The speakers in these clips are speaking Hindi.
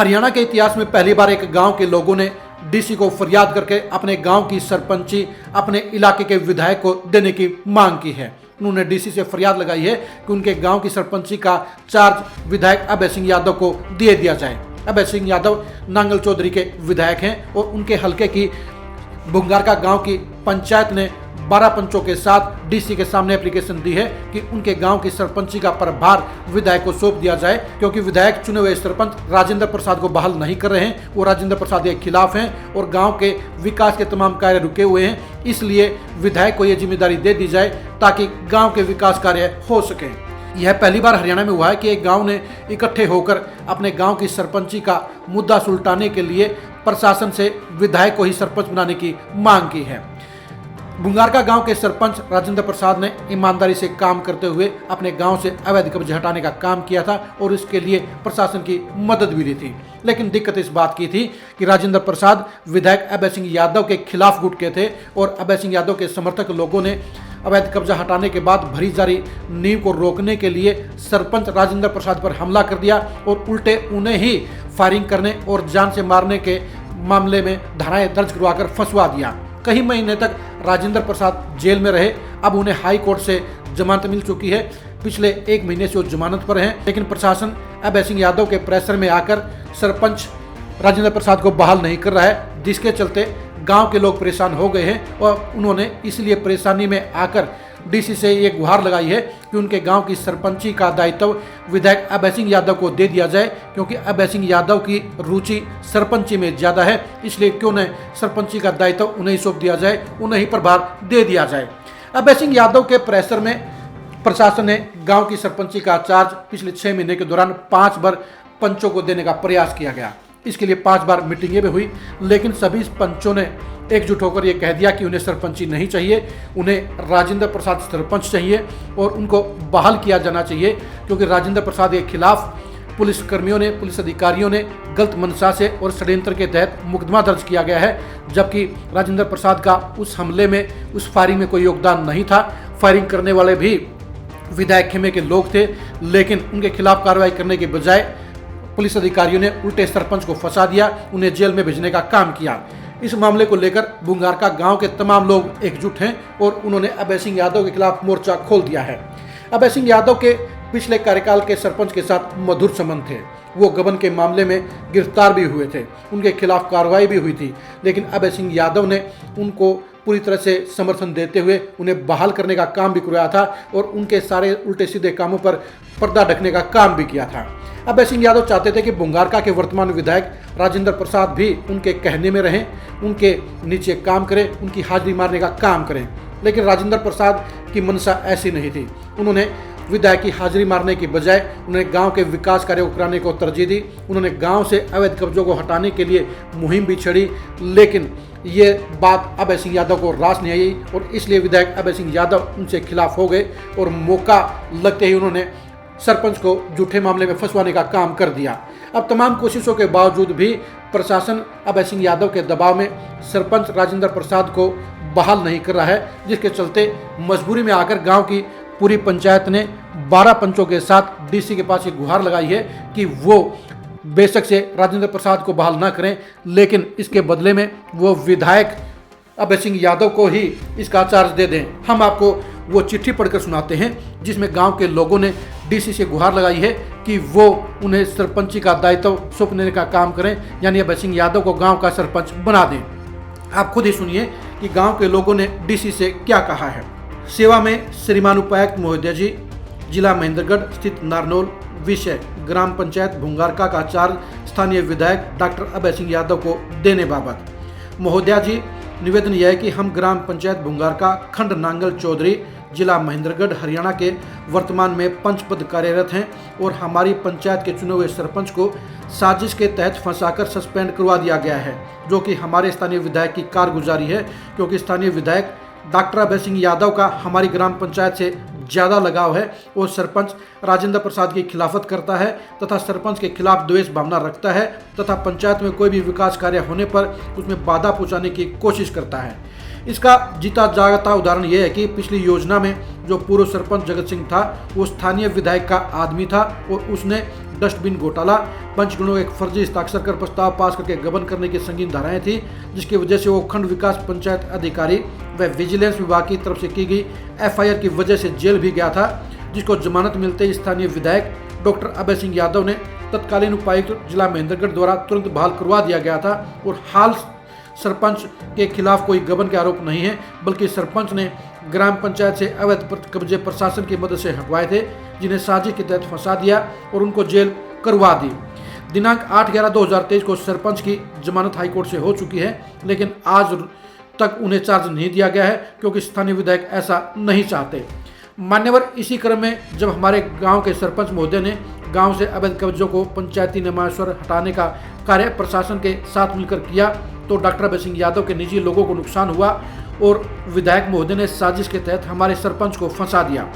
हरियाणा के इतिहास में पहली बार एक गांव के लोगों ने डीसी को फरियाद करके अपने गांव की सरपंची अपने इलाके के विधायक को देने की मांग की है। उन्होंने डीसी से फरियाद लगाई है कि उनके गांव की सरपंची का चार्ज विधायक अभय सिंह यादव को दे दिया जाए। अभय सिंह यादव नांगल चौधरी के विधायक हैं और उनके हलके की भुंगारका गांव की पंचायत ने 12 पंचों के साथ डीसी के सामने एप्लीकेशन दी है कि उनके गांव की सरपंची का प्रभार विधायक को सौंप दिया जाए, क्योंकि विधायक चुने हुए सरपंच राजेंद्र प्रसाद को बहाल नहीं कर रहे हैं। वो राजेंद्र प्रसाद के खिलाफ हैं और गांव के विकास के तमाम कार्य रुके हुए हैं। इसलिए विधायक को यह जिम्मेदारी दे दी जाए ताकि गाँव के विकास कार्य हो सके। यह पहली बार हरियाणा में हुआ है कि एक गांव ने इकट्ठे होकर अपने गांव की सरपंची का मुद्दा सुलटाने के लिए प्रशासन से विधायक को ही सरपंच बनाने की मांग की है। भुंगारका गांव के सरपंच राजेंद्र प्रसाद ने ईमानदारी से काम करते हुए अपने गांव से अवैध कब्जे हटाने का काम किया था और इसके लिए प्रशासन की मदद भी ली थी। लेकिन दिक्कत इस बात की थी कि राजेंद्र प्रसाद विधायक अभय सिंह यादव के खिलाफ गुट थे और अभय सिंह यादव के समर्थक लोगों ने अवैध कब्जा हटाने के बाद भरी जारी नींव को रोकने के लिए सरपंच राजेंद्र प्रसाद पर हमला कर दिया और उल्टे उन्हें ही फायरिंग करने और जान से मारने के मामले में धाराएं दर्ज करवाकर फंसवा दिया। कई महीने तक राजेंद्र प्रसाद जेल में रहे। अब उन्हें हाई कोर्ट से जमानत मिल चुकी है। पिछले 1 महीने से वो जमानत पर हैं, लेकिन प्रशासन अभय सिंह यादव के प्रेशर में आकर सरपंच राजेंद्र प्रसाद को बहाल नहीं कर रहा है, जिसके चलते गांव के लोग परेशान हो गए हैं और उन्होंने इसलिए परेशानी में आकर डीसी से ये गुहार लगाई है कि उनके गांव की सरपंची का दायित्व विधायक अभय सिंह यादव को दे दिया जाए, क्योंकि अभय सिंह यादव की रुचि सरपंची में ज़्यादा है। इसलिए क्यों न सरपंची का दायित्व उन्हें सौंप दिया जाए, उन्हें ही प्रभार दे दिया जाए। अभय सिंह यादव के प्रेशर में प्रशासन ने गाँव की सरपंची का चार्ज पिछले 6 महीने के दौरान 5 बार पंचों को देने का प्रयास किया गया। इसके लिए 5 बार मीटिंगें भी हुई, लेकिन सभी पंचों ने एकजुट होकर यह कह दिया कि उन्हें सरपंची नहीं चाहिए, उन्हें राजेंद्र प्रसाद सरपंच चाहिए और उनको बहाल किया जाना चाहिए, क्योंकि राजेंद्र प्रसाद के खिलाफ पुलिस कर्मियों ने, पुलिस अधिकारियों ने गलत मंशा से और षड्यंत्र के तहत मुकदमा दर्ज किया गया है, जबकि राजेंद्र प्रसाद का उस हमले में, उस फायरिंग में कोई योगदान नहीं था। फायरिंग करने वाले भी विधायक खेमे के लोग थे, लेकिन उनके खिलाफ कार्रवाई करने के बजाय पुलिस अधिकारियों ने उल्टे सरपंच को फंसा दिया, उन्हें जेल में भेजने का काम किया। इस मामले को लेकर भुंगारका गांव के तमाम लोग एकजुट हैं और उन्होंने अभय सिंह यादव के खिलाफ मोर्चा खोल दिया है। अभय सिंह यादव के पिछले कार्यकाल के सरपंच के साथ मधुर संबंध थे। वो गबन के मामले में गिरफ्तार भी हुए थे, उनके खिलाफ कार्रवाई भी हुई थी, लेकिन अभय सिंह यादव ने उनको पूरी तरह से समर्थन देते हुए उन्हें बहाल करने का काम भी करवाया था और उनके सारे उल्टे सीधे कामों पर पर्दा ढकने का काम भी किया था। अभय सिंह यादव चाहते थे कि भुंगारका के वर्तमान विधायक राजेंद्र प्रसाद भी उनके कहने में रहें, उनके नीचे काम करें, उनकी हाजिरी मारने का काम करें, लेकिन राजेंद्र प्रसाद की मंशा ऐसी नहीं थी। उन्होंने विधायक की हाजिरी मारने की बजाय उन्हें गांव के विकास कार्य को कराने को तरजीह दी। उन्होंने गांव से अवैध कब्जों को हटाने के लिए मुहिम भी छेड़ी, लेकिन ये बात अभय सिंह यादव को रास नहीं आई और इसलिए विधायक अभय सिंह यादव उनसे खिलाफ हो गए और मौका लगते ही उन्होंने सरपंच को झूठे मामले में फंसवाने का काम कर दिया। अब तमाम कोशिशों के बावजूद भी प्रशासन अभय सिंह यादव के दबाव में सरपंच राजेंद्र प्रसाद को बहाल नहीं कर रहा है, जिसके चलते मजबूरी में आकर गांव की पूरी पंचायत ने 12 पंचों के साथ डीसी के पास एक गुहार लगाई है कि वो बेशक से राजेंद्र प्रसाद को बहाल ना करें, लेकिन इसके बदले में वो विधायक अभय सिंह यादव को ही इसका चार्ज दे दें। हम आपको वो चिट्ठी पढ़कर सुनाते हैं जिसमें गांव के लोगों ने डीसी से गुहार लगाई है कि वो उन्हें सरपंची का दायित्व सौंपने का काम करें, यानी अभय सिंह यादव को गांव का सरपंच बना दें। आप खुद ही सुनिए कि गांव के लोगों ने डीसी से क्या कहा है। सेवा में श्रीमान उपायुक्त महोदय जी, जिला महेंद्रगढ़ स्थित नारनौल, विषय ग्राम पंचायत भुंगारका का चार्ज स्थानीय विधायक डॉक्टर अभय सिंह यादव को देने बाबत। महोदया जी, निवेदन यह है कि हम ग्राम पंचायत भुंगारका खंड नांगल चौधरी, जिला महेंद्रगढ़, हरियाणा के वर्तमान में पंच पद कार्यरत हैं और हमारी पंचायत के चुने हुए सरपंच को साजिश के तहत फंसाकर सस्पेंड करवा दिया गया है, जो कि हमारे स्थानीय विधायक की कारगुजारी है, क्योंकि स्थानीय विधायक डॉक्टर अभय सिंह यादव का हमारी ग्राम पंचायत से ज़्यादा लगाव है और सरपंच राजेंद्र प्रसाद की खिलाफत करता है तथा सरपंच के खिलाफ द्वेष भावना रखता है तथा पंचायत में कोई भी विकास कार्य होने पर उसमें बाधा पहुंचाने की कोशिश करता है। इसका जीता जागता उदाहरण यह है कि पिछली योजना में जो पूर्व सरपंच जगत सिंह था वो स्थानीय विधायक का आदमी था और उसने डस्टबिन घोटाला, पंचगणों एक फर्जी हस्ताक्षर कर प्रस्ताव पास करके गबन करने की संगीन धाराएं थी, जिसकी वजह से वो खंड विकास पंचायत अधिकारी व विजिलेंस विभाग की तरफ से की गई FIR की वजह से जेल भी गया था, जिसको जमानत मिलते ही स्थानीय विधायक डॉक्टर अभय सिंह यादव ने तत्कालीन उपायुक्त जिला महेंद्रगढ़ द्वारा तुरंत बहाल करवा दिया गया था। और हाल सरपंच के खिलाफ कोई गबन के आरोप नहीं है, बल्कि सरपंच ने ग्राम पंचायत से अवैध कब्जे प्रशासन की मदद से हटवाए थे, जिन्हें साजिश के तहत फंसा दिया और उनको जेल करवा दी। दिनांक 8/11/2023 को सरपंच की जमानत हाईकोर्ट से हो चुकी है, लेकिन आज तक उन्हें चार्ज नहीं दिया गया है क्योंकि स्थानीय विधायक ऐसा नहीं चाहते। मान्यवर, इसी क्रम में जब हमारे गांव के सरपंच महोदय ने गांव से अवैध कब्जों को पंचायती नियमानुसार हटाने का कार्य प्रशासन के साथ मिलकर किया तो डॉक्टर अभय सिंह यादव के निजी लोगों को नुकसान हुआ और विधायक महोदय ने साजिश के तहत हमारे सरपंच को फंसा दिया।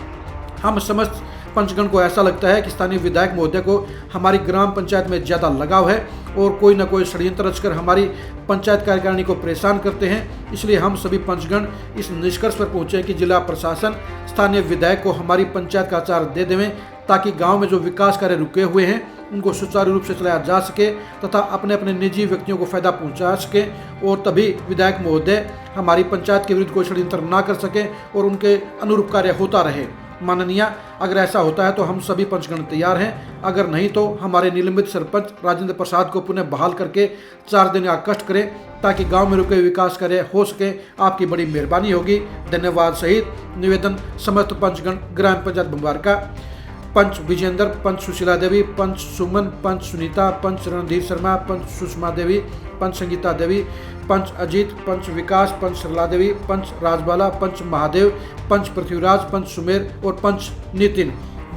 हम समस्त पंचगण को ऐसा लगता है कि स्थानीय विधायक महोदय को हमारी ग्राम पंचायत में ज़्यादा लगाव है और कोई न कोई षड्यंत्र रचकर हमारी पंचायत कार्यकारिणी को परेशान करते हैं। इसलिए हम सभी पंचगण इस निष्कर्ष पर पहुंचे कि जिला प्रशासन स्थानीय विधायक को हमारी पंचायत का चार्ज दे देवें, ताकि गांव में जो विकास कार्य रुके हुए हैं उनको सुचारू रूप से चलाया जा सके तथा अपने अपने निजी व्यक्तियों को फायदा पहुंचा सके, और तभी विधायक महोदय हमारी पंचायत के विरुद्ध कोई षड्यंत्र न कर सके और उनके अनुरूप कार्य होता रहे। माननीय, अगर ऐसा होता है तो हम सभी पंचगण तैयार हैं, अगर नहीं तो हमारे निलंबित सरपंच राजेंद्र प्रसाद को पुनः बहाल करके 4 दिन का कष्ट करें ताकि गांव में रुके विकास कार्य हो सके। आपकी बड़ी मेहरबानी होगी। धन्यवाद सहित निवेदन समस्त पंचगण ग्राम पंचायत बुंगारका, पंच विजेंद्र, पंच सुशीला देवी, पंच सुमन, पंच सुनीता, पंच रणधीर शर्मा, पंच सुषमा देवी, पंच संगीता देवी, पंच अजीत, पंच विकास, पंच सरला देवी, पंच राजबाला, पंच महादेव, पंच पृथ्वीराज, पंच सुमेर और पंच नितिन,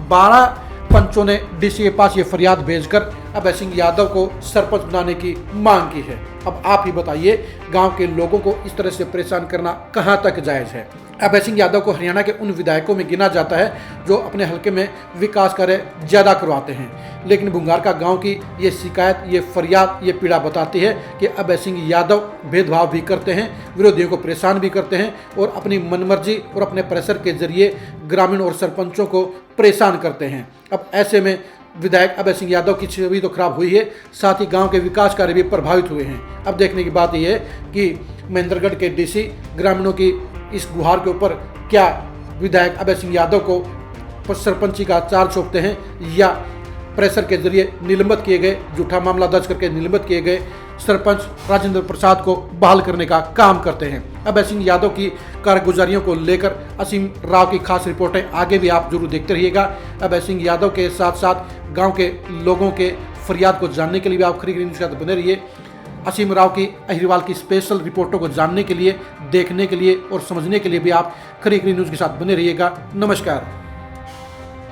12 पंचों ने DC के पास ये फरियाद भेजकर अभय सिंह यादव को सरपंच बनाने की मांग की है। अब आप ही बताइए, गांव के लोगों को इस तरह से परेशान करना कहां तक जायज है? अभय सिंह यादव को हरियाणा के उन विधायकों में गिना जाता है जो अपने हलके में विकास कार्य ज़्यादा करवाते हैं, लेकिन बुंगारका गांव की ये शिकायत, ये फरियाद, ये पीड़ा बताती है कि अभय सिंह यादव भेदभाव भी करते हैं, विरोधियों को परेशान भी करते हैं और अपनी मनमर्जी और अपने प्रेशर के जरिए ग्रामीण और सरपंचों को परेशान करते हैं। अब ऐसे में विधायक अभय सिंह यादव की छवि तो खराब हुई है, साथ ही गांव के विकास कार्य भी प्रभावित हुए हैं। अब देखने की बात यह है कि महेंद्रगढ़ के DC ग्रामीणों की इस गुहार के ऊपर क्या विधायक अभय सिंह यादव को सरपंची का चार्ज सौंपते हैं या प्रेशर के जरिए निलंबित किए गए, झूठा मामला दर्ज करके निलंबित किए गए सरपंच राजेंद्र प्रसाद को बहाल करने का काम करते हैं। अभय सिंह यादव की कारगुजारियों को लेकर असीम राव की खास रिपोर्टें आगे भी आप जरूर देखते रहिएगा। अभय सिंह यादव के साथ साथ गांव के लोगों के फरियाद को जानने के लिए भी आप खरीद न्यूज़ के साथ बने रहिए। असीम राव की अहिरवाल की स्पेशल रिपोर्टों को जानने के लिए, देखने के लिए और समझने के लिए भी आप खरीद न्यूज़ के साथ बने रहिएगा। नमस्कार।